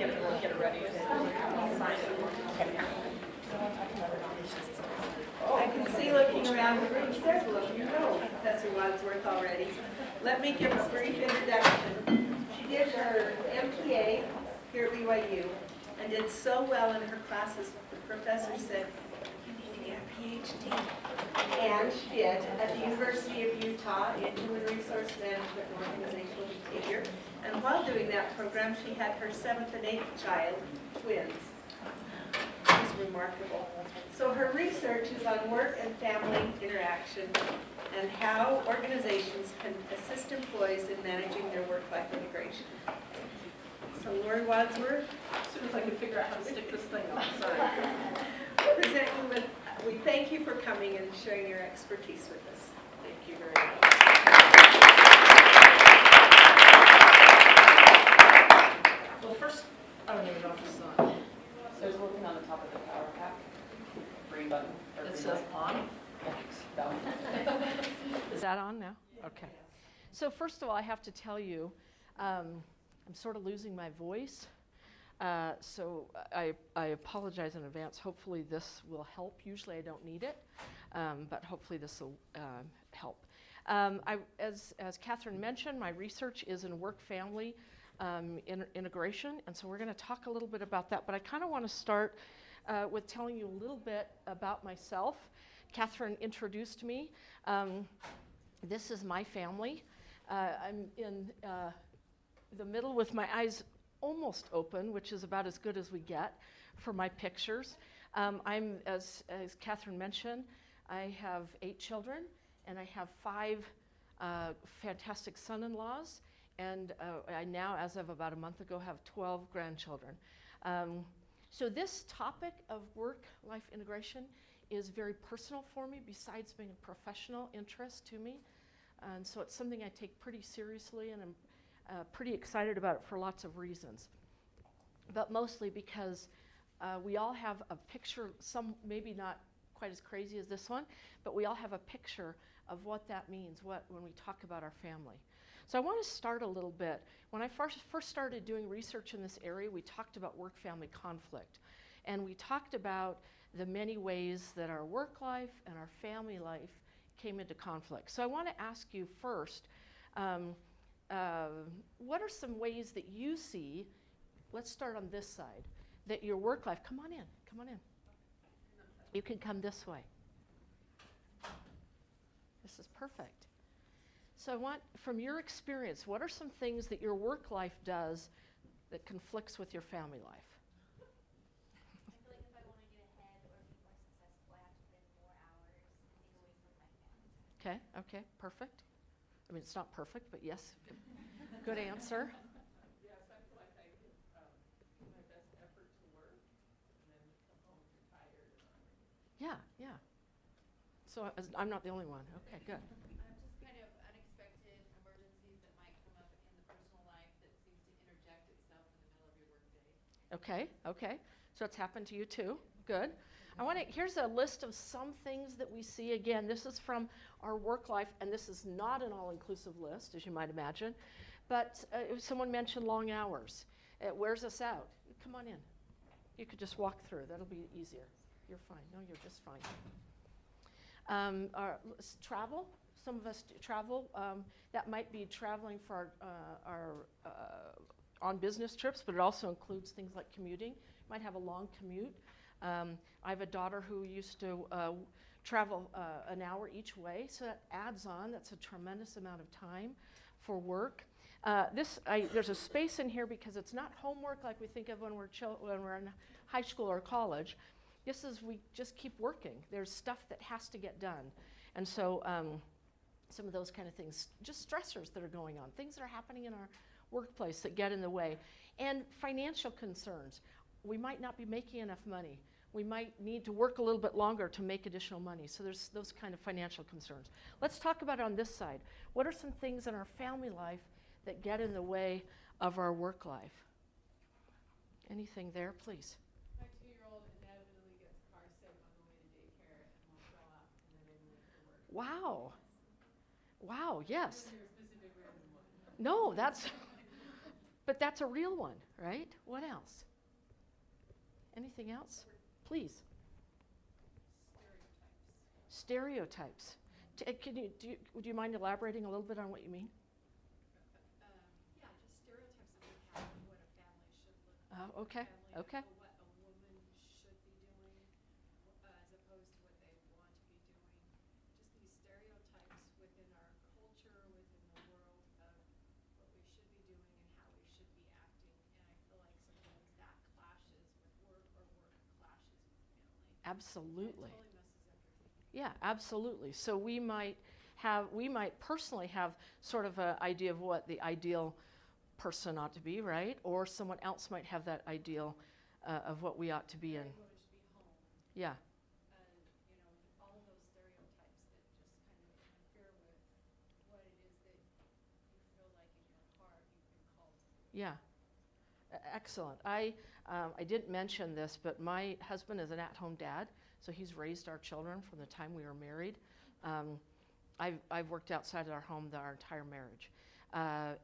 get ready to sign it. I can see looking around the room several of you know Professor Wadsworth already. Let me give a brief introduction. She did her MPA here at BYU and did so well in her classes, the professor said, you need to get a PhD. And she did at the University of Utah in Human Resource Management and Organizational Behavior. And while doing that program, she had her 7th and 8th child, twins. It was remarkable. So her research is on work and family interaction and how organizations can assist employees in managing their work-life integration. So Lori Wadsworth, As soon as I can figure out how to stick this thing on the side. present you with, we thank you for coming and sharing your expertise with us. Thank you very much. Well, first, I don't even know if it's on. So it's working on the top of the power pack. Green button. or It green says light. on. Down. Is that on now? Okay. So first of all, I have to tell you, I'm sort of losing my voice. So I apologize in advance. Hopefully this will help. Usually I don't need it, but hopefully this will help. As Catherine mentioned, my research is in work-family integration, and so we're going to talk a little bit about that. But I kind of want to start with telling you a little bit about myself. Catherine introduced me. This is my family. I'm in the middle with my eyes almost open, which is about as good as we get for my pictures. I'm, as Catherine mentioned, I have 8 children, and I have 5 fantastic son-in-laws, and I now, as of about a month ago, have 12 grandchildren. So this topic of work-life integration is very personal for me, besides being a professional interest to me. And so it's something I take pretty seriously, and I'm pretty excited about it for lots of reasons. But mostly because we all have a picture, some maybe not quite as crazy as this one, but we all have a picture of what that means when we talk about our family. So I want to start a little bit. When I first started doing research in this area, we talked about work-family conflict. And we talked about the many ways that our work life and our family life came into conflict. So I want to ask you first, what are some ways that you see, let's start on this side, that your work life, come on in. You can come this way. This is perfect. So I want, from your experience, what are some things that your work life does that conflicts with your family life? I feel like if I want to get ahead or be more successful, I have to put in more hours and take away from my family. Okay, perfect. I mean, it's not perfect, but yes, good answer. Yes, I feel like I give my best effort to work and then come home tired. Yeah. So I'm not the only one. Okay, good. Just kind of unexpected emergencies that might come up in the personal life that seems to interject itself in the middle of your workday. Okay. So it's happened to you too. Good. Here's a list of some things that we see. Again, this is from our work life, and this is not an all-inclusive list, as you might imagine. But if someone mentioned long hours, it wears us out. Come on in. You could just walk through. That'll be easier. You're fine. No, you're just fine. Travel. Some of us travel. That might be traveling for our on business trips, but it also includes things like commuting. Might have a long commute. I have a daughter who used to travel an hour each way, so that adds on. That's a tremendous amount of time for work. There's a space in here because it's not homework like we think of when we're in high school or college. This is, we just keep working. There's stuff that has to get done. And so some of those kind of things, just stressors that are going on, things that are happening in our workplace that get in the way. And financial concerns. We might not be making enough money. We might need to work a little bit longer to make additional money. So there's those kind of financial concerns. Let's talk about it on this side. What are some things in our family life that get in the way of our work life? Anything there, please? My 2-year-old inevitably gets car sick on the way to daycare and will throw up and then I'm late for work. Wow, yes. Is there a specific random one? No, but that's a real one, right? What else? Anything else? Please. Stereotypes. Stereotypes. Would you mind elaborating a little bit on what you mean? Yeah, just stereotypes that we have of what a family should look like. Okay, Family, okay. or what a woman should be doing, as opposed to what they want to be doing. Just these stereotypes within our culture, within the world of what we should be doing and how we should be acting. And I feel like sometimes that clashes with work or work clashes with family. Absolutely. It totally messes everything. Yeah, absolutely. So we might personally have sort of an idea of what the ideal person ought to be, right? Or someone else might have that ideal of what we ought to be in. What it should be home. Yeah, And, all of those stereotypes that just kind of interfere with what it is that you feel like in your heart you've been called to do. yeah. Excellent. I didn't mention this, but my husband is an at-home dad, so he's raised our children from the time we were married. I've worked outside of our home our entire marriage.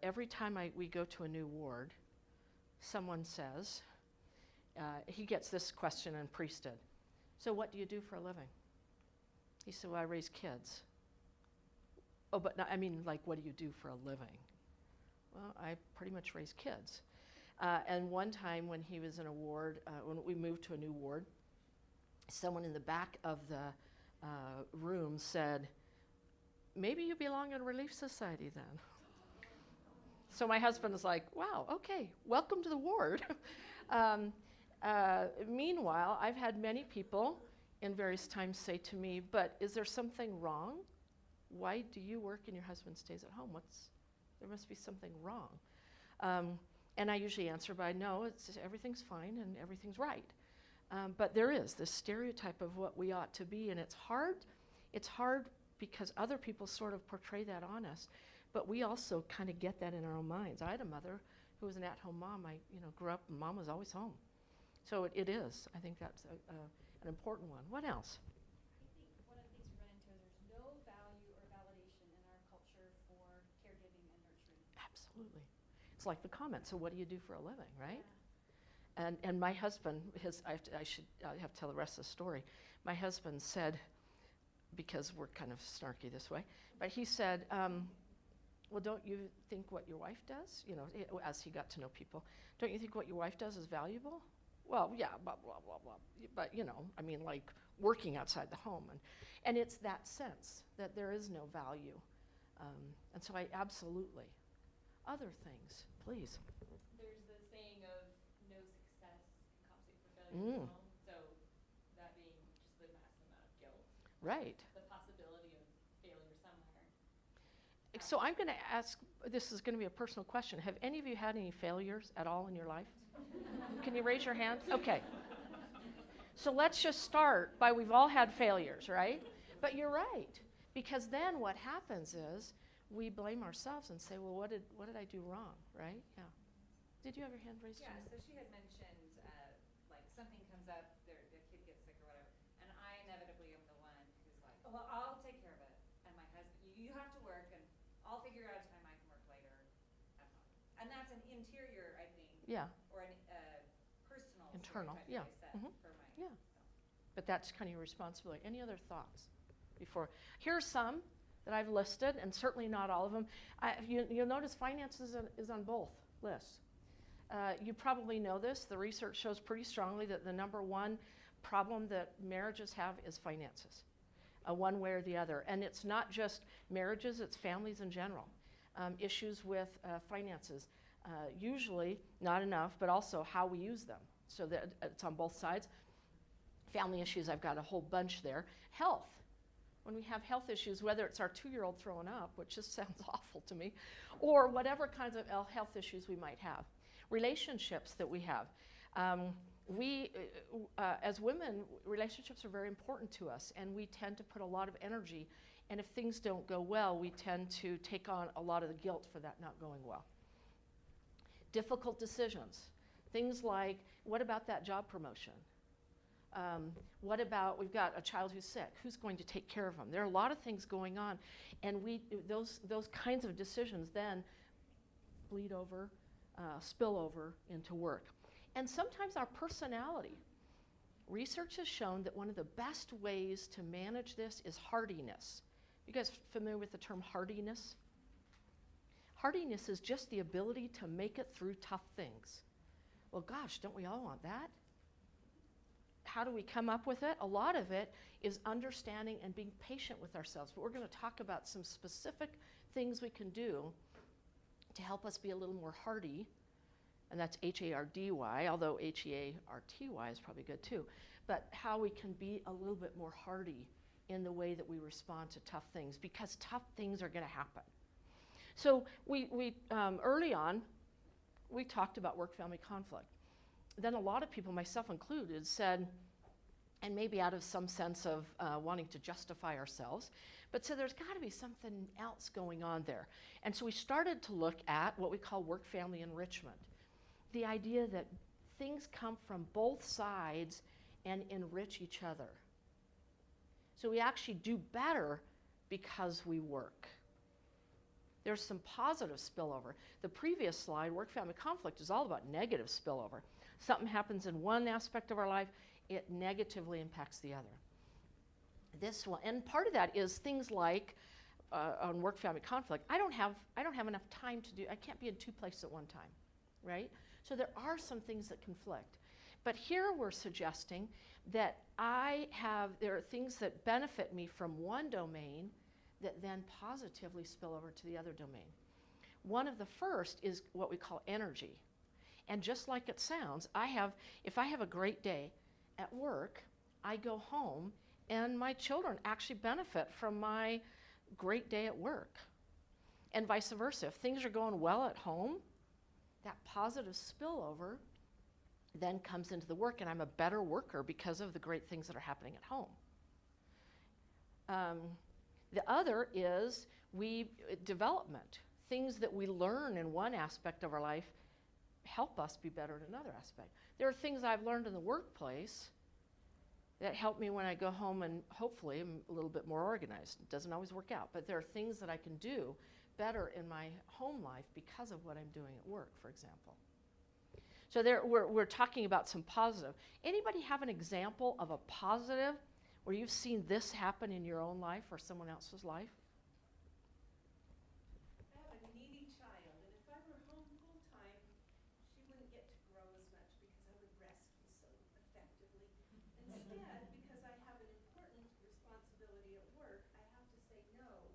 Every time we go to a new ward, someone says, he gets this question in priesthood. So what do you do for a living? He said, well, I raise kids. Oh, but I mean, like, what do you do for a living? Well, I pretty much raise kids. And one time when he was in a ward, when we moved to a new ward, someone in the back of the room said, maybe you belong in a Relief Society then. So my husband is like, wow, okay, welcome to the ward. Meanwhile, I've had many people in various times say to me, but is there something wrong? Why do you work and your husband stays at home? There must be something wrong. And I usually answer by no, everything's fine and everything's right. But there is this stereotype of what we ought to be, and it's hard. It's hard because other people sort of portray that on us, but we also kind of get that in our own minds. I had a mother who was an at-home mom. I grew up and mom was always home. So it is. I think that's an important one. What else? I think one of the things we run into is there's no value or validation in our culture for caregiving and nurturing. Absolutely. It's like the comment, so what do you do for a living, right? Yeah. And my husband, I have to tell the rest of the story. My husband said, because we're kind of snarky this way, but he said, well, don't you think what your wife does? As he got to know people, don't you think what your wife does is valuable? Well, yeah, blah, blah, blah, blah. But, I mean, like working outside the home. And it's that sense that there is no value. And so I absolutely. Other things, please. There's the saying of no success compensates for failure at home. So that being just the massive amount of guilt. Right. The possibility of failure somewhere. So I'm going to ask, this is going to be a personal question. Have any of you had any failures at all in your life? Can you raise your hand? Okay. So let's just start by we've all had failures, right? But you're right. Because then what happens is we blame ourselves and say, well, what did I do wrong, right? Yeah. Did you have your hand raised? Yeah, so she had mentioned, like something comes up, their kid gets sick or whatever, and I inevitably am the one who's like, oh, well, I'll take care of it. And my husband, you have to work, and I'll figure out a time I can work later at home. And that's an interior, I think, Yeah. or an personal Internal, stereotype yeah. that I set for my Yeah. so. But that's kind of your responsibility. Any other thoughts before? Here's some that I've listed, and certainly not all of them. You'll notice finances is on both lists. You probably know this. The research shows pretty strongly that the number one problem that marriages have is finances, one way or the other. And it's not just marriages, it's families in general. Issues with finances, usually not enough, but also how we use them. So that it's on both sides. Family issues, I've got a whole bunch there. Health. When we have health issues, whether it's our 2-year-old throwing up, which just sounds awful to me, or whatever kinds of health issues we might have. Relationships that we have. As women, relationships are very important to us, and we tend to put a lot of energy, and if things don't go well, we tend to take on a lot of the guilt for that not going well. Difficult decisions. Things like, what about that job promotion? What about, we've got a child who's sick, who's going to take care of them? There are a lot of things going on, and those kinds of decisions then bleed over spill over into work. And sometimes our personality. Research has shown that one of the best ways to manage this is hardiness. You guys familiar with the term hardiness? Hardiness is just the ability to make it through tough things. Well, gosh, don't we all want that? How do we come up with it? A lot of it is understanding and being patient with ourselves. But we're going to talk about some specific things we can do to help us be a little more hardy. And that's H-A-R-D-Y, although H-E-A-R-T-Y is probably good too. But how we can be a little bit more hardy in the way that we respond to tough things, because tough things are going to happen. So we early on, we talked about work-family conflict. Then a lot of people, myself included, said, and maybe out of some sense of wanting to justify ourselves, but said there's got to be something else going on there. And so we started to look at what we call work-family enrichment. The idea that things come from both sides and enrich each other. So we actually do better because we work. There's some positive spillover. The previous slide, work-family conflict, is all about negative spillover. Something happens in one aspect of our life, it negatively impacts the other. This one, and part of that is things like on work-family conflict, I don't have enough time to do, I can't be in two places at one time, right? So there are some things that conflict. But here we're suggesting that there are things that benefit me from one domain that then positively spill over to the other domain. One of the first is what we call energy. And just like it sounds, if I have a great day at work, I go home and my children actually benefit from my great day at work. And vice versa. If things are going well at home, that positive spillover then comes into the work, and I'm a better worker because of the great things that are happening at home. The other is development. Things that we learn in one aspect of our life help us be better in another aspect. There are things I've learned in the workplace that help me when I go home, and hopefully I'm a little bit more organized. It doesn't always work out, but there are things that I can do better in my home life because of what I'm doing at work, for example. So we're talking about some positive. Anybody have an example of a positive where you've seen this happen in your own life or someone else's life? I have a needy child, and if I were home full-time, she wouldn't get to grow as much because I would rescue so effectively. Instead, because I have an important responsibility at work, I have to say no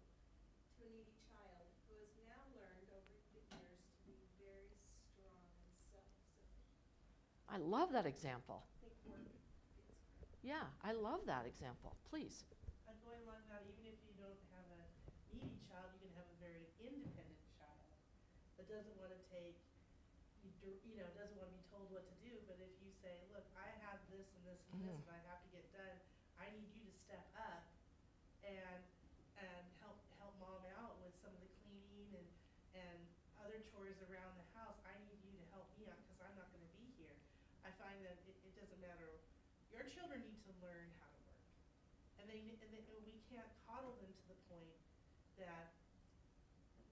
to a needy child who has now learned over the years to be very strong and self-sufficient. I love that example. I think work gets great. Yeah, I love that example. Please. Going along that, even if you don't have a needy child, you can have a very independent child that doesn't want to doesn't want to be told what to do. But if you say, look, I have this and this and this, and I have to get done, I need you to step up and help mom out with some of the cleaning and other chores around the house. I need you to help me out because I'm not going to be here. I find that it doesn't matter. Your children need to learn how to work. And we can't coddle them to the point that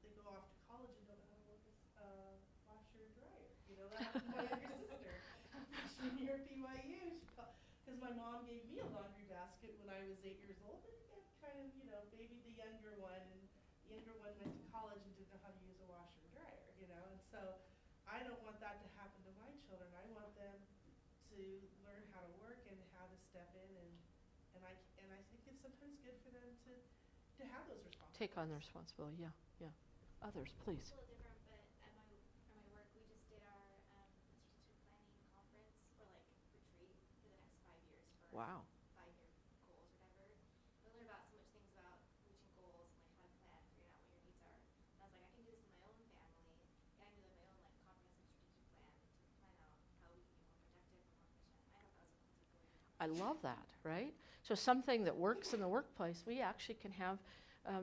they go off to college and don't know how to work a washer or dryer. That happened to my younger sister. Freshman year at BYU, because my mom gave me a laundry basket when I was 8 years old, and kind of, babied the younger one, and the younger one went to college and didn't know how to use a washer and dryer, and so I don't want that to happen to my children. I want them to learn how to work and how to step in, and I think it's sometimes good for them to have those responsibilities. Take on the responsibility, yeah. Others, please. It's a little different, but for my work, we just did our strategic planning conference or retreat for the next 5 years for Wow. 5-year goals, whatever. We learned about so much things about reaching goals and how to plan, figuring out what your needs are. And I was like, I can do this in my own family. Yeah, I can do my own comprehensive strategic plan to plan out how we can be more productive and more efficient. I thought that was a really I love that, right? So something that works in the workplace, we actually can have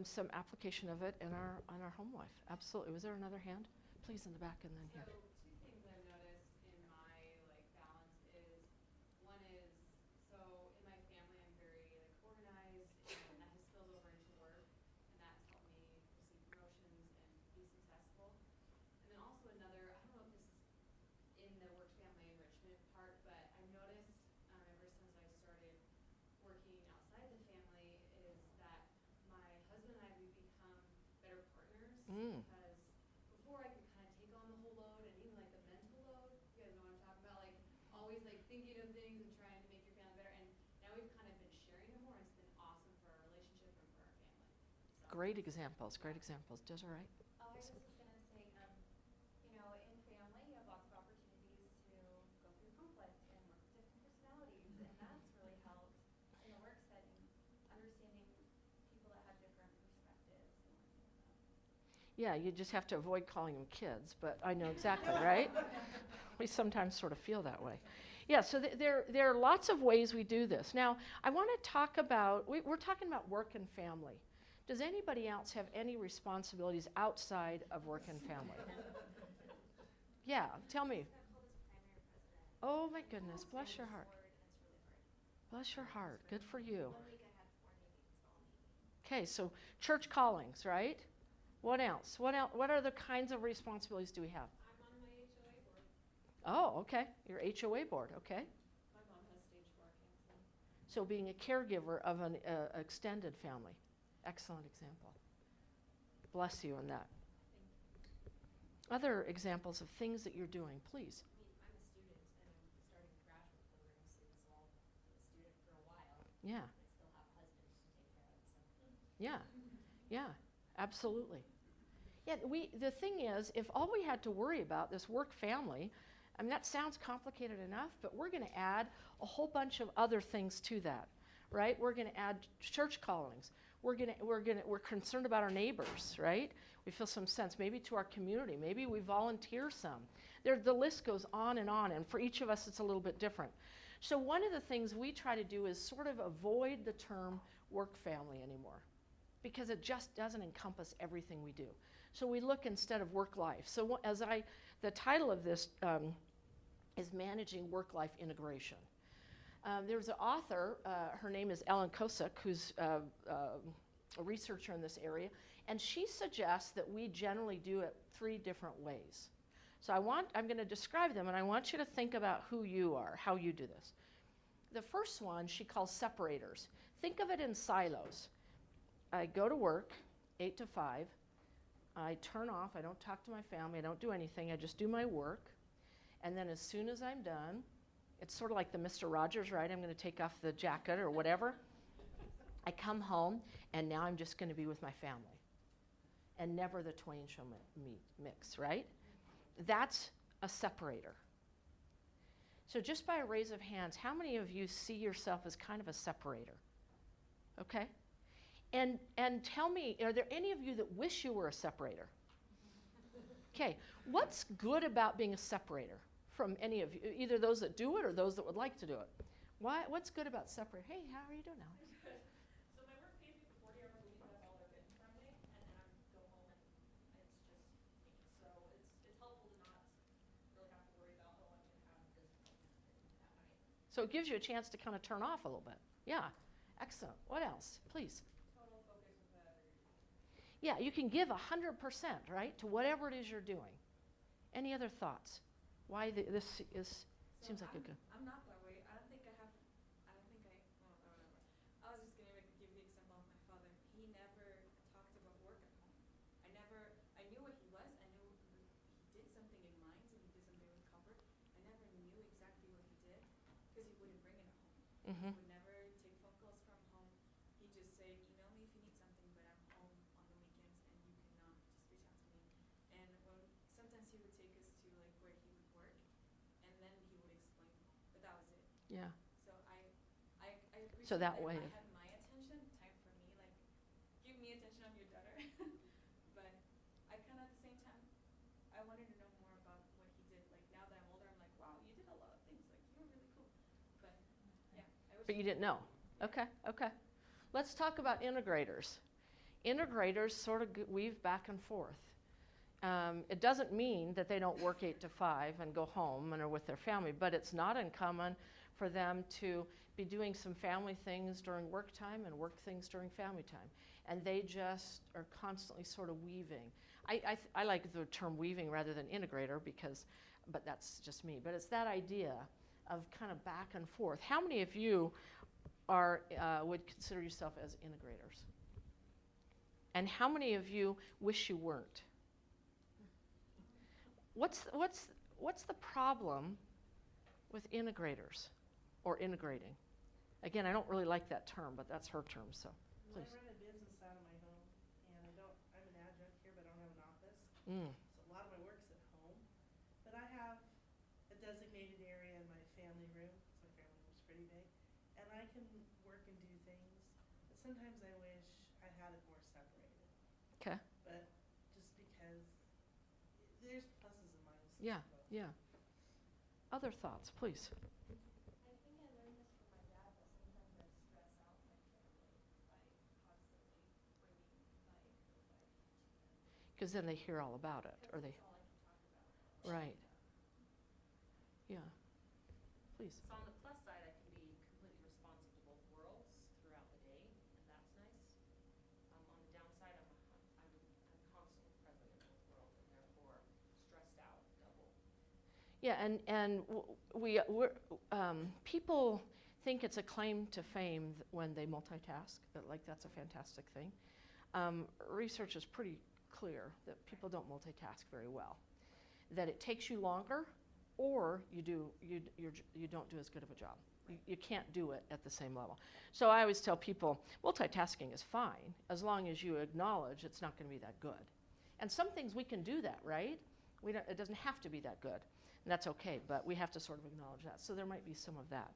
some application of it in our home life. Absolutely. Was there another hand? Please in the back and then here. So two things I've noticed in my balance is, one is, so in my family I'm very organized, and that has spilled over into work, and that's helped me receive promotions and be successful. And then also another, I don't know if this great examples, great examples. Desiree? Oh, I was just gonna say, you know, in family, you have lots of opportunities to go through conflict and work with different personalities, and that's really helped in the work setting, understanding people that have different perspectives and working with them. Yeah, you just have to avoid calling them kids, but I know exactly, right? We sometimes sort of feel that way. Yeah, so there are lots of ways we do this. Now, I want to talk about, we're talking about work and family. Does anybody else have any responsibilities outside of work and family? Yeah, tell me. Got called as primary president. Oh my goodness, bless your It's heart. board, and it's really hard. Bless your heart, good for you. 1 week I had 4 meetings, all meetings. Okay, so church callings, right? What else? What other kinds of responsibilities do we have? I'm on my HOA board. Oh, okay, your HOA board, okay. My mom has stage 4 cancer. So being a caregiver of an extended family. Excellent example. Bless you in that. Other examples of things that you're doing, please. I mean, I'm a student and I'm starting the graduate program soon, so I'll be a student for a while. Yeah, I still have a husband to take care of, so. yeah, yeah, absolutely. Yeah, the thing is, if all we had to worry about, this work family, I mean, that sounds complicated enough, but we're going to add a whole bunch of other things to that, right? We're going to add church callings. We're concerned about our neighbors, right? We feel some sense, maybe to our community. Maybe we volunteer some. The list goes on, and for each of us, it's a little bit different. So one of the things we try to do is sort of avoid the term work family anymore, because it just doesn't encompass everything we do. So we look instead of work life. So the title of this is Managing Work-Life Integration. There's an author, her name is Ellen Kosick, who's a researcher in this area, and she suggests that we generally do it 3 different ways. So I'm going to describe them, and I want you to think about who you are, how you do this. The first one she calls separators. Think of it in silos. I go to work, 8 to 5. I turn off, I don't talk to my family, I don't do anything, I just do my work. And then as soon as I'm done, it's sort of like the Mr. Rogers, right? I'm going to take off the jacket or whatever. I come home, and now I'm just going to be with my family. And never the twain shall mix, right? That's a separator. So just by a raise of hands, how many of you see yourself as kind of a separator? Okay? And tell me, are there any of you that wish you were a separator? Okay, what's good about being a separator from any of you, either those that do it or those that would like to do it? What's good about separate? Hey, how are you doing, Alex? So my work pays me for 40 hours a week, that's all they're getting from me, and then I go home and it's just me. So it's helpful to not really have to worry about, oh, I'm going to have this that night. So it gives you a chance to kind of turn off a little bit. Yeah, excellent. What else, please? Total focus with Yeah, you can give 100%, right, to whatever it is you're doing. Any other thoughts? Why this seems like a good. I'm not that way. I was just gonna give the example of my father. He never talked about work at home. I knew what he was. I knew he did something in mines and he did something with copper. I never knew exactly what he did because he wouldn't bring it home. Mm-hmm. He would never take phone calls from home. He'd just say, email me if you need something, but I'm home on the weekends and you cannot just reach out to me. And sometimes he would take us to like where he would work and then he would explain, but that was it. Yeah. So I appreciate So that way. I had my attention, time for me, like give me attention, I'm your daughter. But I kind of at the same time, I wanted to know more about what he did. Like now that I'm older, I'm like, wow, you did a lot of things. Like you were really cool. But yeah, I wish. But you didn't know. Okay, okay. Let's talk about integrators. Integrators sort of weave back and forth. It doesn't mean that they don't work 8 to 5 and go home and are with their family, but it's not uncommon for them to be doing some family things during work time and work things during family time. And they just are constantly sort of weaving. I like the term weaving rather than integrator but that's just me. But it's that idea of kind of back and forth. How many of you would consider yourself as integrators? And how many of you wish you weren't? What's the problem with integrators or integrating? Again, I don't really like that term, but that's her term, so Well, please. I run a business out of my home, Mm. So a lot of my work's at home, but I have a designated area in my family room, 'cause my family room's pretty big, and I can work and do things, but sometimes I wish I had it more separated. Okay. But just because there's pluses and minuses. Yeah, to both. yeah. Other thoughts, please. I think I learned this from my dad, but sometimes I stress out my family by constantly bringing those ideas to them. Because then they hear all about it, or they, That's all I can talk about. right. Yeah. Please. So on the plus side, I can be completely responsive to both worlds throughout the day, and that's nice. On the downside, I'm constantly present in both worlds, and therefore stressed out double. Yeah, people think it's a claim to fame when they multitask, that like that's a fantastic thing. Research is pretty clear that people don't multitask very well. That it takes you longer, or you don't do as good of a job. You can't do it at the same level. So I always tell people, multitasking is fine as long as you acknowledge it's not going to be that good. And some things we can do that, right? It doesn't have to be that good. And that's okay, but we have to sort of acknowledge that. So there might be some of that.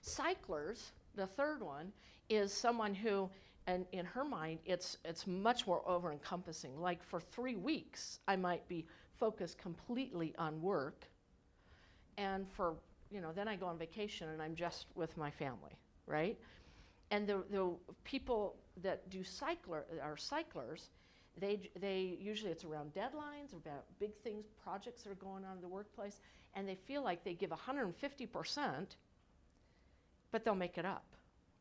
Cyclers, the third one, is someone who, and in her mind, it's much more over-encompassing. Like for 3 weeks, I might be focused completely on work, and then I go on vacation and I'm just with my family, right? And the people that do are cyclers, they usually it's around deadlines, about big things, projects that are going on in the workplace, and they feel like they give 150%, but they'll make it up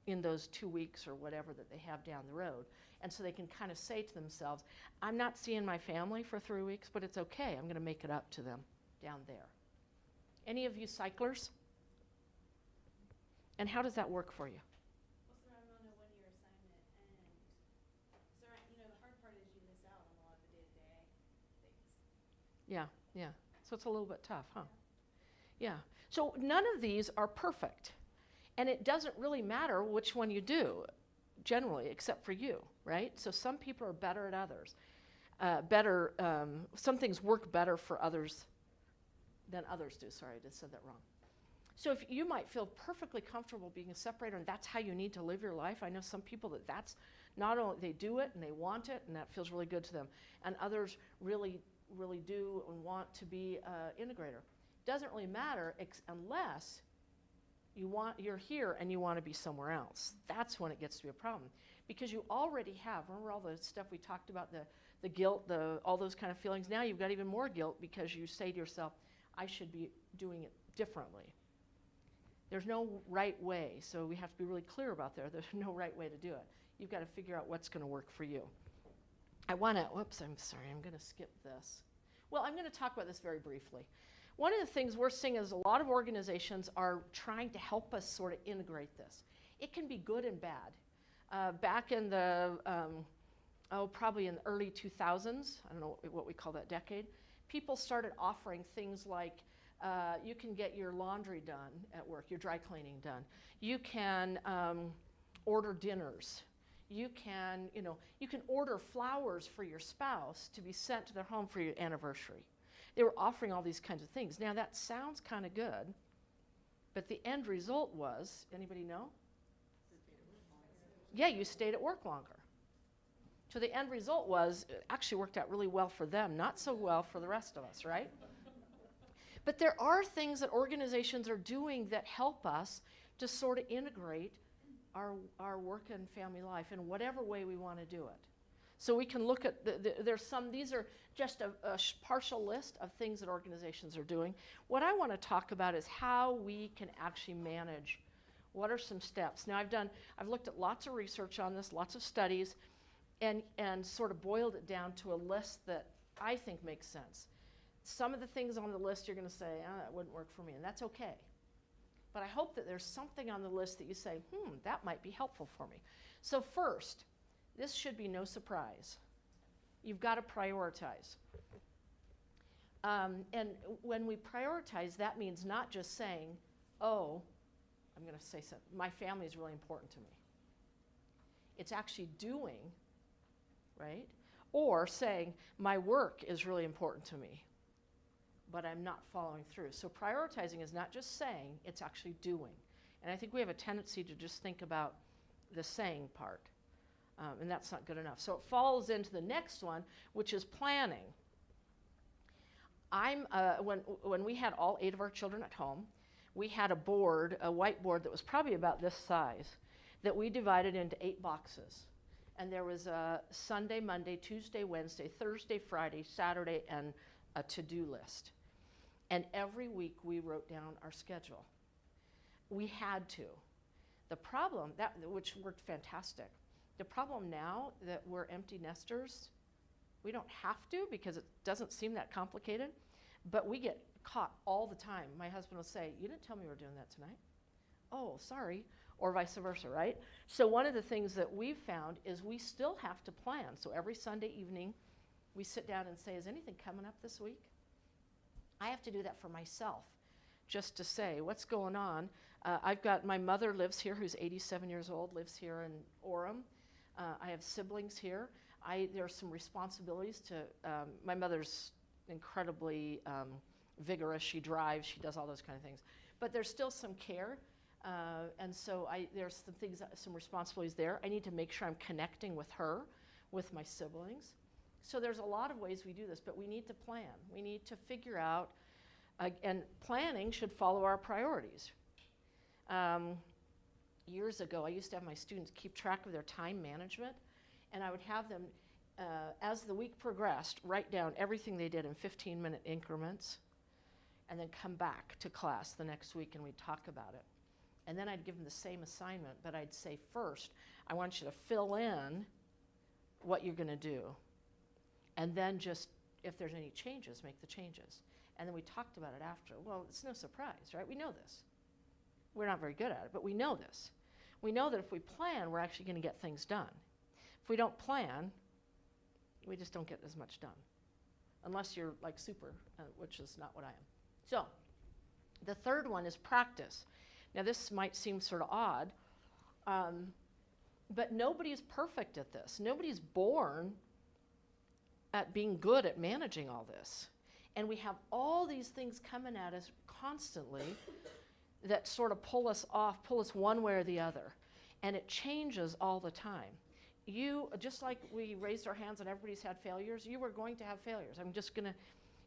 in those 2 weeks or whatever that they have down the road. And so they can kind of say to themselves, I'm not seeing my family for 3 weeks, but it's okay, I'm going to make it up to them down there. Any of you cyclers? And how does that work for you? Well, surrounded on a one-year assignment, and the hard part is you miss out on a lot of the day-to-day things. Yeah. So it's a little bit tough, huh? Yeah. So none of these are perfect. And it doesn't really matter which one you do, generally, except for you, right? So some people are better at others. Some things work better for others than others do. Sorry, I just said that wrong. So if you might feel perfectly comfortable being a separator, and that's how you need to live your life. I know some people that's not only they do it and they want it, and that feels really good to them. And others really, really do and want to be an integrator. Doesn't really matter unless you're here and you want to be somewhere else. That's when it gets to be a problem. Because you already have, remember all the stuff we talked about, the guilt, all those kind of feelings. Now you've got even more guilt because you say to yourself, I should be doing it differently. There's no right way, so we have to be really clear about that. There's no right way to do it. You've got to figure out what's going to work for you. I'm going to skip this. Well, I'm going to talk about this very briefly. One of the things we're seeing is a lot of organizations are trying to help us sort of integrate this. It can be good and bad. Back in the, probably in the early 2000s, I don't know what we call that decade, people started offering things like you can get your laundry done at work, your dry cleaning done. You can order dinners. You can order flowers for your spouse to be sent to their home for your anniversary. They were offering all these kinds of things. Now that sounds kind of good, but the end result was, anybody know? Yeah, you stayed at work longer. So the end result was, it actually worked out really well for them, not so well for the rest of us, right? But there are things that organizations are doing that help us to sort of integrate our work and family life in whatever way we want to do it. So we can look at, these are just a partial list of things that organizations are doing. What I want to talk about is how we can actually manage. What are some steps? Now I've looked at lots of research on this, lots of studies, and sort of boiled it down to a list that I think makes sense. Some of the things on the list you're going to say, that wouldn't work for me, and that's okay. But I hope that there's something on the list that you say, that might be helpful for me. So first, this should be no surprise. You've got to prioritize. And when we prioritize, that means not just saying, I'm going to say something, my family is really important to me. It's actually doing, right? or saying, my work is really important to me, but I'm not following through. So prioritizing is not just saying, it's actually doing. And I think we have a tendency to just think about the saying part, and that's not good enough. So it falls into the next one, which is planning. When we had all 8 of our children at home, we had a whiteboard that was probably about this size, that we divided into 8 boxes. And there was a Sunday, Monday, Tuesday, Wednesday, Thursday, Friday, Saturday, and a to-do list. And every week we wrote down our schedule. We had to. The problem, which worked fantastic. The problem now that we're empty nesters, we don't have to because it doesn't seem that complicated, but we get caught all the time. My husband will say, you didn't tell me we were doing that tonight. Oh, sorry, or vice versa, right? So one of the things that we've found is we still have to plan. So every Sunday evening, we sit down and say, is anything coming up this week? I have to do that for myself, just to say, what's going on? I've got, my mother lives here, who's 87 years old, lives here in Orem. I have siblings here. There are some responsibilities to, my mother's incredibly vigorous. She drives, she does all those kind of things. But there's still some care, and so there's some things, some responsibilities there. I need to make sure I'm connecting with her, with my siblings. So there's a lot of ways we do this, but we need to plan. We need to figure out, and planning should follow our priorities. Years ago, I used to have my students keep track of their time management, and I would have them, as the week progressed, write down everything they did in 15-minute increments, and then come back to class the next week and we'd talk about it. And then I'd give them the same assignment, but I'd say first, I want you to fill in what you're going to do. And then just, if there's any changes, make the changes. And then we talked about it after. Well, it's no surprise, right? We know this. We're not very good at it, but we know this. We know that if we plan, we're actually going to get things done. If we don't plan, we just don't get as much done. Unless you're like super, which is not what I am. So, the third one is practice. Now this might seem sort of odd, but nobody is perfect at this. Nobody's born at being good at managing all this. And we have all these things coming at us constantly that sort of pull us off, pull us one way or the other. And it changes all the time. Just like we raised our hands and everybody's had failures, you are going to have failures. I'm just going to,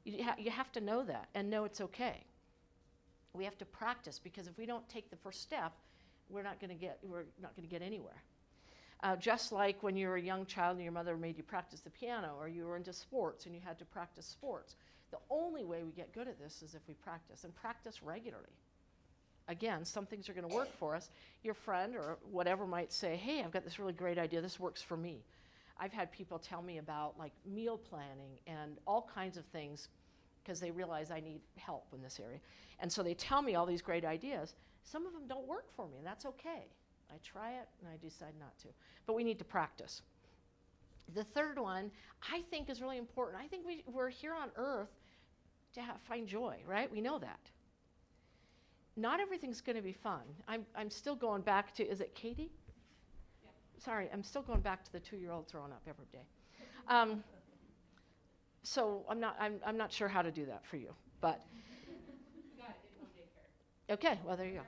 you have to know that and know it's okay. We have to practice, because if we don't take the first step, we're not going to get anywhere. Just like when you were a young child and your mother made you practice the piano, or you were into sports and you had to practice sports. The only way we get good at this is if we practice, and practice regularly. Again, some things are going to work for us. Your friend or whatever might say, hey, I've got this really great idea, this works for me. I've had people tell me about like meal planning and all kinds of things, because they realize I need help in this area. And so they tell me all these great ideas. Some of them don't work for me, and that's okay. I try it, and I decide not to. But we need to practice. The third one, I think, is really important. I think we're here on earth to find joy, right? We know that. Not everything's going to be fun. I'm still going back to, is it Katie? Yeah. Sorry, I'm still going back to the 2-year-old throwing up every day. So I'm not sure how to do that for you, but. You got it, in-home daycare. Okay, well, there you go.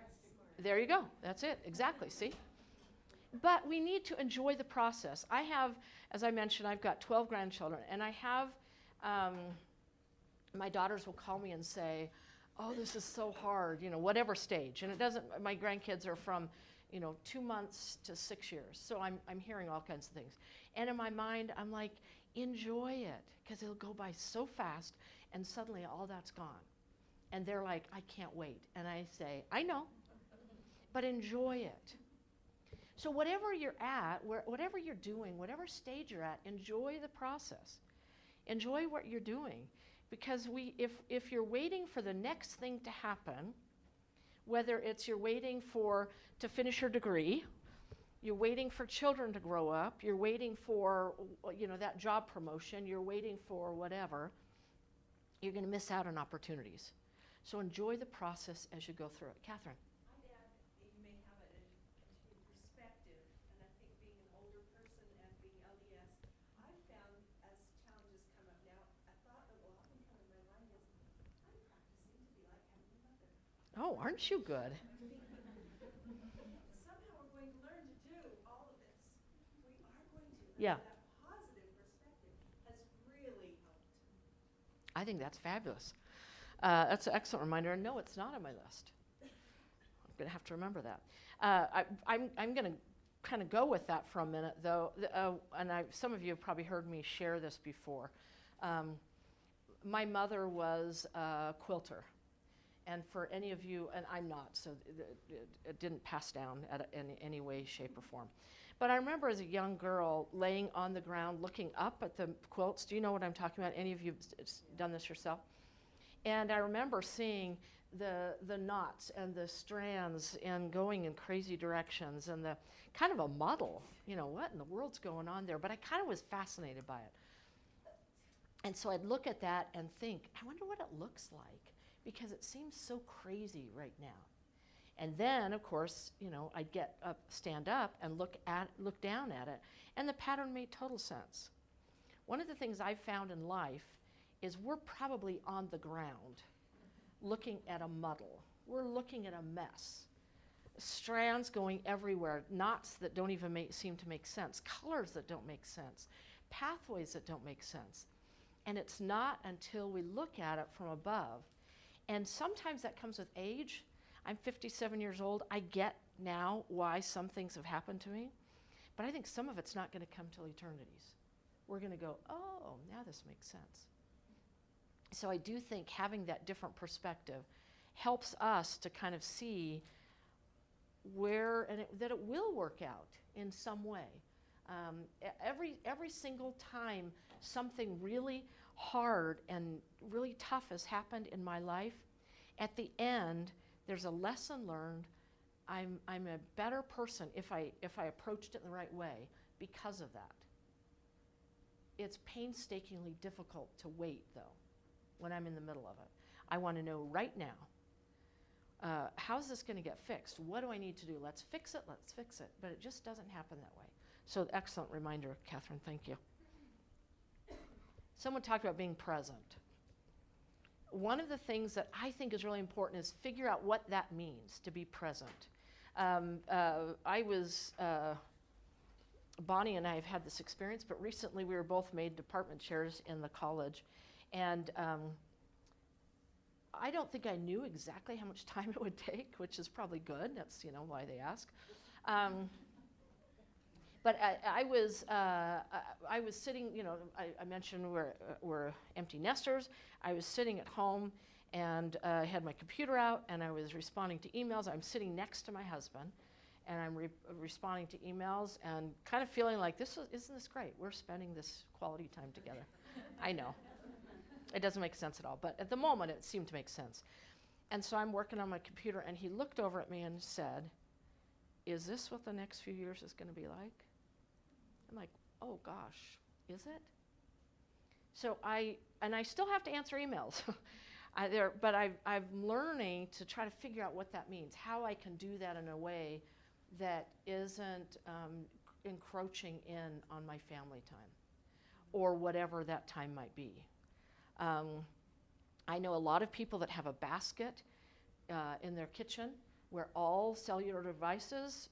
There you go. That's it. Exactly. See? But we need to enjoy the process. I have, as I mentioned, I've got 12 grandchildren, and I have, my daughters will call me and say, oh, this is so hard, whatever stage. And it doesn't, my grandkids are from, 2 months to 6 years. So I'm hearing all kinds of things. And in my mind, I'm like, enjoy it, because it'll go by so fast, and suddenly all that's gone. And they're like, I can't wait. And I say, I know, but enjoy it. So whatever you're at, whatever you're doing, whatever stage you're at, enjoy the process. Enjoy what you're doing. Because if you're waiting for the next thing to happen, whether it's you're waiting to finish your degree, you're waiting for children to grow up, you're waiting for that job promotion, you're waiting for whatever, you're going to miss out on opportunities. So enjoy the process as you go through it. Catherine. I'd add that you may have a continued perspective, and I think being an older person and being LDS, I've found Oh, aren't you good? Somehow we're going to learn to do all of this. We are going to. Yeah. That positive perspective has really helped. I think that's fabulous. That's an excellent reminder. No, it's not on my list. I'm going to have to remember that. I'm going to kind of go with that for a minute, though. Some of you have probably heard me share this before. My mother was a quilter. And for any of you, and I'm not, so it didn't pass down in any way, shape, or form. But I remember as a young girl laying on the ground looking up at the quilts. Do you know what I'm talking about? Any of you done this yourself? And I remember seeing the knots and the strands and going in crazy directions and the kind of a muddle. You know, what in the world's going on there? But I kind of was fascinated by it. And so I'd look at that and think, I wonder what it looks like, because it seems so crazy right now. And then, of course, you know, I'd get up, stand up, and look down at it, and the pattern made total sense. One of the things I've found in life is we're probably on the ground looking at a muddle. We're looking at a mess. Strands going everywhere, knots that don't even seem to make sense, colors that don't make sense, pathways that don't make sense. And it's not until we look at it from above. And sometimes that comes with age. I'm 57 years old. I get now why some things have happened to me. But I think some of it's not going to come till eternities. We're going to go, oh, now this makes sense. So I do think having that different perspective helps us to kind of see where, that it will work out in some way. Every single time something really hard and really tough has happened in my life, at the end, there's a lesson learned. I'm a better person if I approached it in the right way because of that. It's painstakingly difficult to wait, though, when I'm in the middle of it. I want to know right now, how's this going to get fixed? What do I need to do? Let's fix it. But it just doesn't happen that way. So excellent reminder, Catherine. Thank you. Someone talked about being present. One of the things that I think is really important is figure out what that means to be present. Bonnie and I have had this experience, but recently we were both made department chairs in the college. And I don't think I knew exactly how much time it would take, which is probably good. That's, why they ask. But I was sitting, I mentioned we're empty nesters. I was sitting at home, and I had my computer out, and I was responding to emails. I'm sitting next to my husband, and I'm responding to emails, and kind of feeling like, isn't this great? We're spending this quality time together. I know. It doesn't make sense at all, but at the moment, it seemed to make sense. And so I'm working on my computer, and he looked over at me and said, "Is this what the next few years is going to be like?" I'm like, oh gosh, is it? So I still have to answer emails, but I'm learning to try to figure out what that means, how I can do that in a way that isn't encroaching in on my family time, or whatever that time might be. I know a lot of people that have a basket in their kitchen where all cellular devices,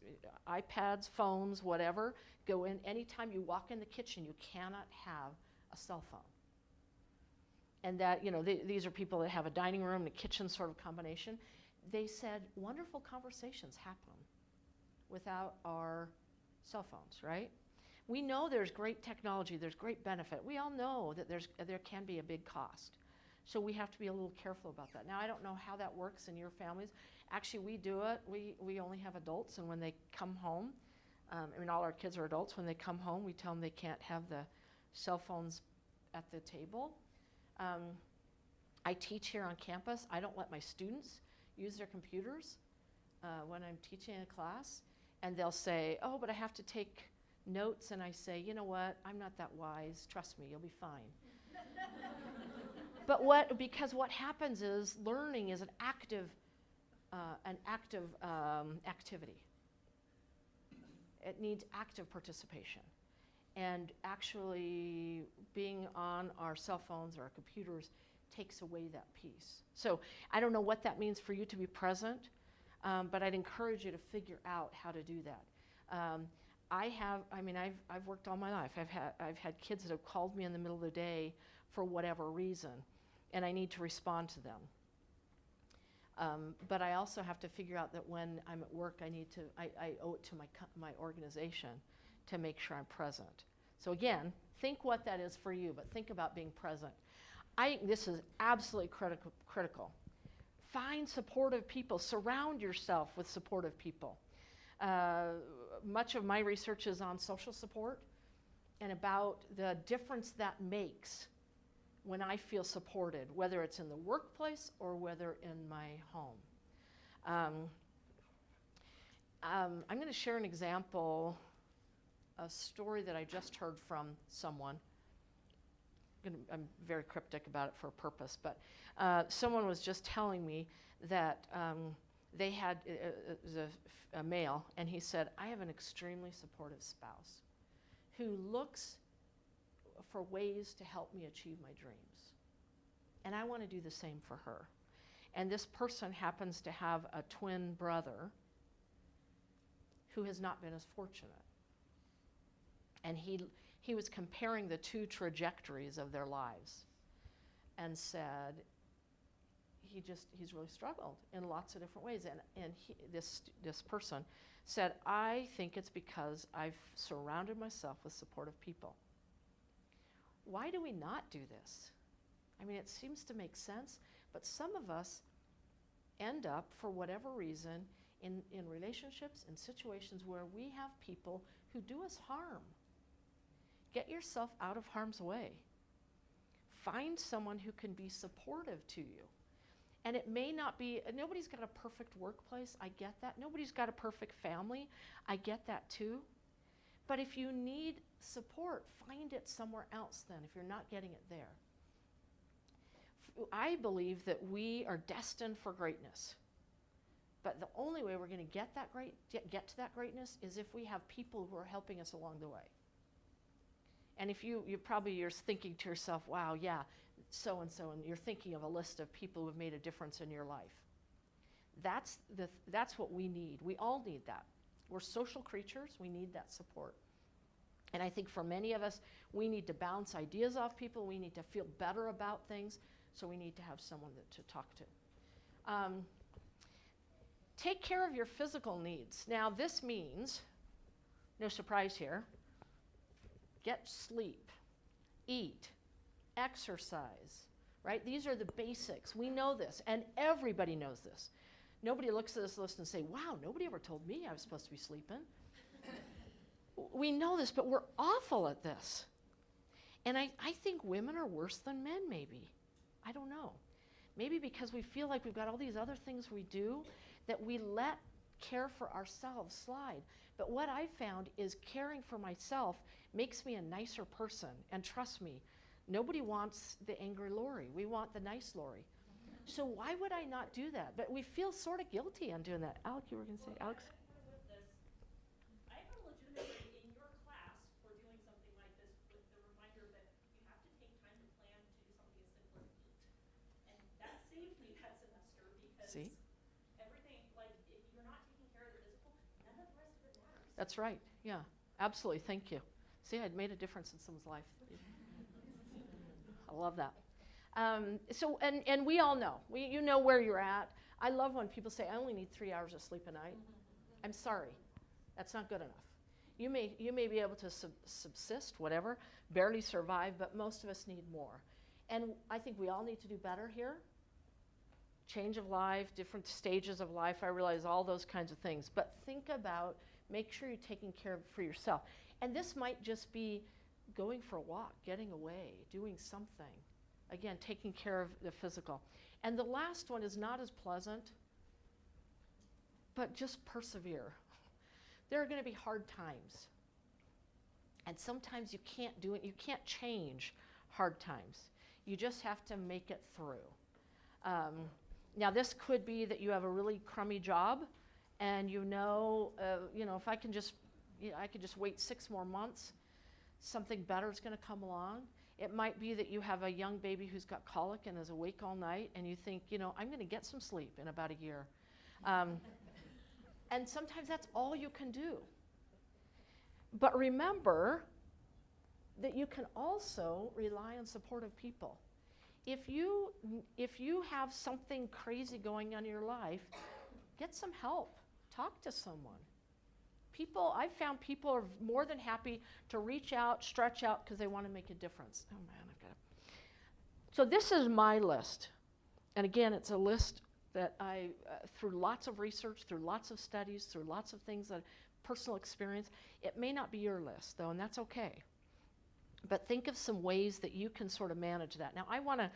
iPads, phones, whatever, go in. Anytime you walk in the kitchen, you cannot have a cell phone. And that, these are people that have a dining room and a kitchen sort of combination. They said wonderful conversations happen without our cell phones, right? We know there's great technology, there's great benefit. We all know that there can be a big cost. So we have to be a little careful about that. Now, I don't know how that works in your families. Actually, we do it. We only have adults, and when they come home, all our kids are adults. When they come home, we tell them they can't have the cell phones at the table. I teach here on campus. I don't let my students use their computers when I'm teaching a class. And they'll say, oh, but I have to take notes. And I say, you know what? I'm not that wise. Trust me, you'll be fine. Because what happens is learning is an active activity. It needs active participation. And actually being on our cell phones or our computers takes away that peace. So I don't know what that means for you to be present, but I'd encourage you to figure out how to do that. I've worked all my life. I've had kids that have called me in the middle of the day for whatever reason, and I need to respond to them. But I also have to figure out that when I'm at work, I owe it to my organization to make sure I'm present. So again, think what that is for you, but think about being present. I think this is absolutely critical. Find supportive people. Surround yourself with supportive people. Much of my research is on social support and about the difference that makes when I feel supported, whether it's in the workplace or whether in my home. I'm going to share an example, a story that I just heard from someone. I'm very cryptic about it for a purpose, but someone was just telling me that they had a male, and he said, I have an extremely supportive spouse who looks for ways to help me achieve my dreams. And I want to do the same for her. And this person happens to have a twin brother who has not been as fortunate. And he was comparing the two trajectories of their lives and said he's really struggled in lots of different ways. And this person said, I think it's because I've surrounded myself with supportive people. Why do we not do this? I mean, it seems to make sense, but some of us end up, for whatever reason, in relationships and situations where we have people who do us harm. Get yourself out of harm's way. Find someone who can be supportive to you. And it may not be, nobody's got a perfect workplace, I get that. Nobody's got a perfect family, I get that too. But if you need support, find it somewhere else then, if you're not getting it there. I believe that we are destined for greatness. But the only way we're going to get to that greatness is if we have people who are helping us along the way. And if you're thinking to yourself, wow, yeah, so-and-so, and you're thinking of a list of people who have made a difference in your life. That's what we need. We all need that. We're social creatures. We need that support. And I think for many of us, we need to bounce ideas off people. We need to feel better about things. So we need to have someone to talk to. Take care of your physical needs. Now, this means, no surprise here, get sleep, eat, exercise, right? These are the basics. We know this, and everybody knows this. Nobody looks at this list and say, wow, nobody ever told me I was supposed to be sleeping. We know this, but we're awful at this. And I think women are worse than men, maybe. I don't know. Maybe because we feel like we've got all these other things we do that we let care for ourselves slide. But what I found is caring for myself makes me a nicer person. And trust me, nobody wants the angry Lori. We want the nice Lori. So why would I not do that? But we feel sort of guilty on doing that. Alec, you were going to say, Alex? With this, I have a legitimately in your class for doing something like this with the reminder that you have to take time to plan to do something as simple as eat. And that saved me that semester because See? everything, like if you're not taking care of the physical, none of the rest of it matters. That's right. Yeah, absolutely. Thank you. See, I'd made a difference in someone's life. I love that. And we all know. You know where you're at. I love when people say, I only need 3 hours of sleep a night. I'm sorry. That's not good enough. You may be able to subsist, whatever, barely survive, but most of us need more. And I think we all need to do better here. Change of life, different stages of life, I realize all those kinds of things. But think about, make sure you're taking care of for yourself. And this might just be going for a walk, getting away, doing something. Again, taking care of the physical. And the last one is not as pleasant, but just persevere. There are going to be hard times. And sometimes you can't do it. You can't change hard times. You just have to make it through. Now, this could be that you have a really crummy job, and if I can just wait 6 more months, something better is going to come along. It might be that you have a young baby who's got colic and is awake all night, and you think, I'm going to get some sleep in about a year. And sometimes that's all you can do. But remember that you can also rely on supportive people. If you have something crazy going on in your life, get some help. Talk to someone. I've found people are more than happy to reach out, stretch out, because they want to make a difference. Oh man, I've got to. So this is my list. And again, it's a list that I, through lots of research, through lots of studies, through lots of things, that personal experience, it may not be your list, though, and that's okay. But think of some ways that you can sort of manage that. Now, I want to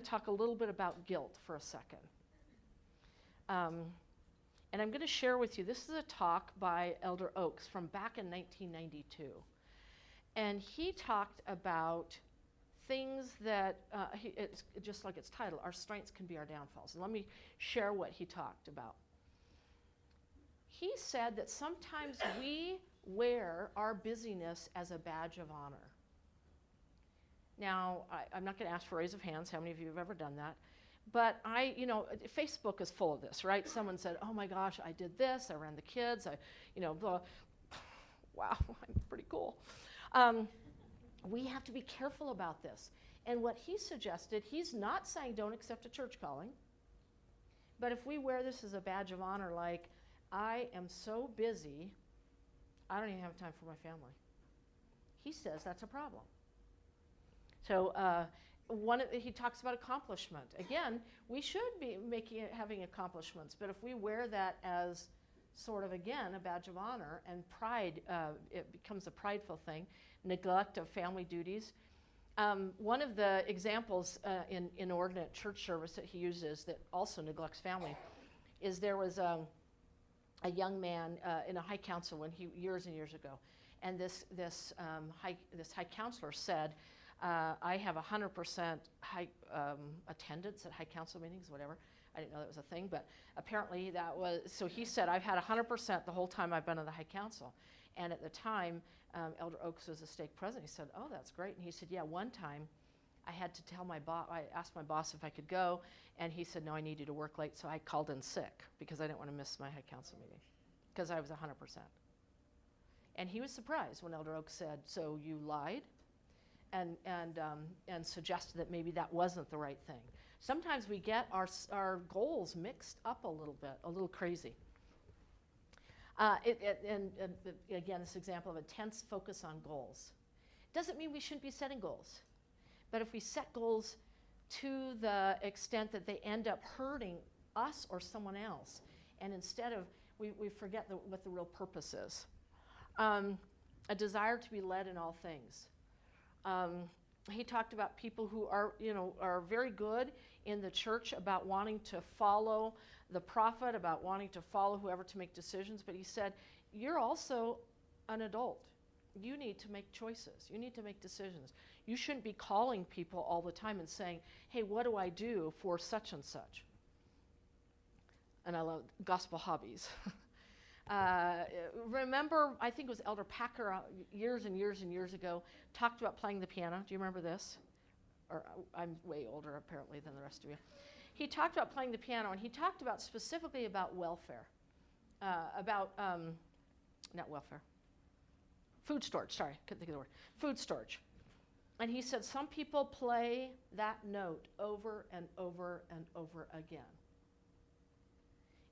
talk a little bit about guilt for a second. And I'm going to share with you, this is a talk by Elder Oaks from back in 1992. And he talked about things that, it's just like its title, our strengths can be our downfalls. And let me share what he talked about. He said that sometimes we wear our busyness as a badge of honor. Now, I'm not going to ask for a raise of hands. How many of you have ever done that? But Facebook is full of this, right? Someone said, oh my gosh, I did this, I ran the kids, blah. Wow, I'm pretty cool. We have to be careful about this. And what he suggested, he's not saying don't accept a church calling, but if we wear this as a badge of honor, like, I am so busy, I don't even have time for my family. He says that's a problem. So, he talks about accomplishment. Again, we should be having accomplishments, but if we wear that as sort of, again, a badge of honor and pride, it becomes a prideful thing, neglect of family duties. One of the examples in inordinate church service that he uses that also neglects family is there was a young man in a high council years and years ago, and this high counselor said, I have 100% high attendance at high council meetings, whatever. I didn't know that was a thing, but apparently that was, so he said, I've had 100% the whole time I've been on the high council. And at the time, Elder Oaks was the stake president. He said, oh, that's great. And he said, yeah, one time I had to tell my boss, I asked my boss if I could go, and he said, no, I need you to work late. So I called in sick because I didn't want to miss my high council meeting because I was 100%. And he was surprised when Elder Oaks said, so you lied? And suggested that maybe that wasn't the right thing. Sometimes we get our goals mixed up a little bit, a little crazy. Again, this example of intense focus on goals. Doesn't mean we shouldn't be setting goals. But if we set goals to the extent that they end up hurting us or someone else, and instead of, we forget what the real purpose is. A desire to be led in all things. He talked about people who are very good in the church about wanting to follow the prophet, about wanting to follow whoever to make decisions, but he said, you're also an adult. You need to make choices. You need to make decisions. You shouldn't be calling people all the time and saying, hey, what do I do for such and such? And I love gospel hobbies. Remember, I think it was Elder Packer years and years and years ago, talked about playing the piano. Do you remember this? Or I'm way older, apparently, than the rest of you. He talked about playing the piano, and he talked about specifically about welfare. Not welfare. Food storage, sorry, couldn't think of the word. Food storage. And he said some people play that note over and over and over again.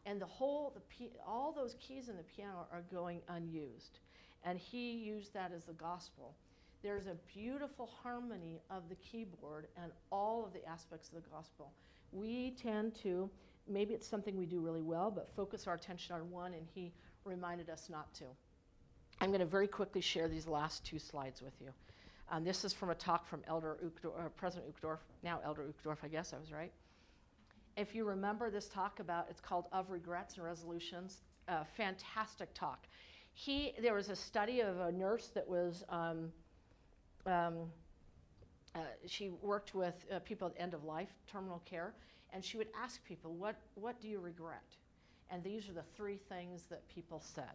And all those keys in the piano are going unused. And he used that as the gospel. There's a beautiful harmony of the keyboard and all of the aspects of the gospel. We tend to, maybe it's something we do really well, but focus our attention on one, and he reminded us not to. I'm going to very quickly share these last two slides with you. This is from a talk from President Uchtdorf, now Elder Uchtdorf, I guess I was right. If you remember this talk it's called Of Regrets and Resolutions, fantastic talk. There was a study of a nurse that was, she worked with people at the end of life, terminal care, and she would ask people, what do you regret? And these are the three things that people said.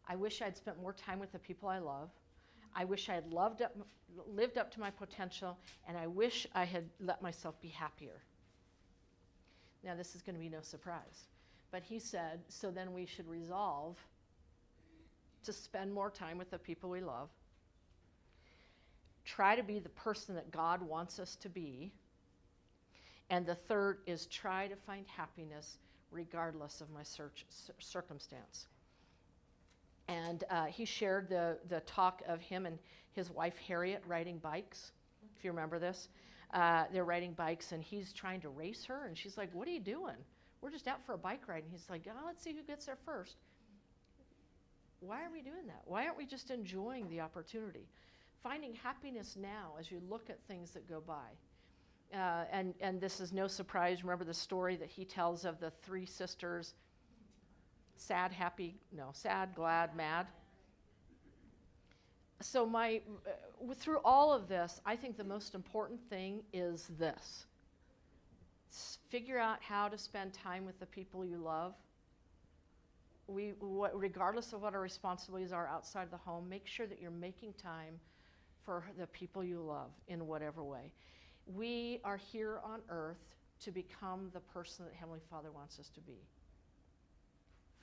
I wish I'd spent more time with the people I love. I wish I had lived up to my potential, and I wish I had let myself be happier. Now, this is going to be no surprise. But he said, so then we should resolve to spend more time with the people we love, try to be the person that God wants us to be, and the third is try to find happiness regardless of my circumstance. And he shared the talk of him and his wife Harriet riding bikes, if you remember this. They're riding bikes, and he's trying to race her, and she's like, what are you doing? We're just out for a bike ride. And he's like, oh, let's see who gets there first. Why are we doing that? Why aren't we just enjoying the opportunity? Finding happiness now as you look at things that go by. And this is no surprise. Remember the story that he tells of the three sisters, sad, glad, mad. So through all of this, I think the most important thing is this. Figure out how to spend time with the people you love. Regardless of what our responsibilities are outside the home, make sure that you're making time for the people you love in whatever way. We are here on earth to become the person that Heavenly Father wants us to be.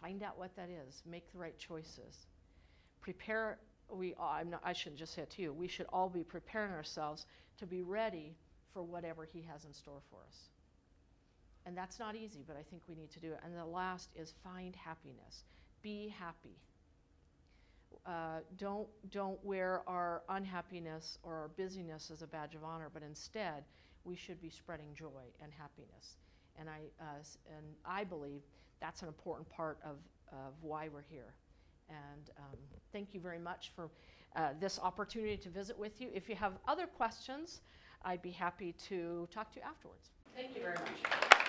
Find out what that is. Make the right choices. Prepare. I shouldn't just say it to you. We should all be preparing ourselves to be ready for whatever He has in store for us. And that's not easy, but I think we need to do it. And the last is find happiness. Be happy. Don't wear our unhappiness or our busyness as a badge of honor, but instead we should be spreading joy and happiness. And I believe that's an important part of why we're here. And thank you very much for this opportunity to visit with you. If you have other questions, I'd be happy to talk to you afterwards. Thank you very much.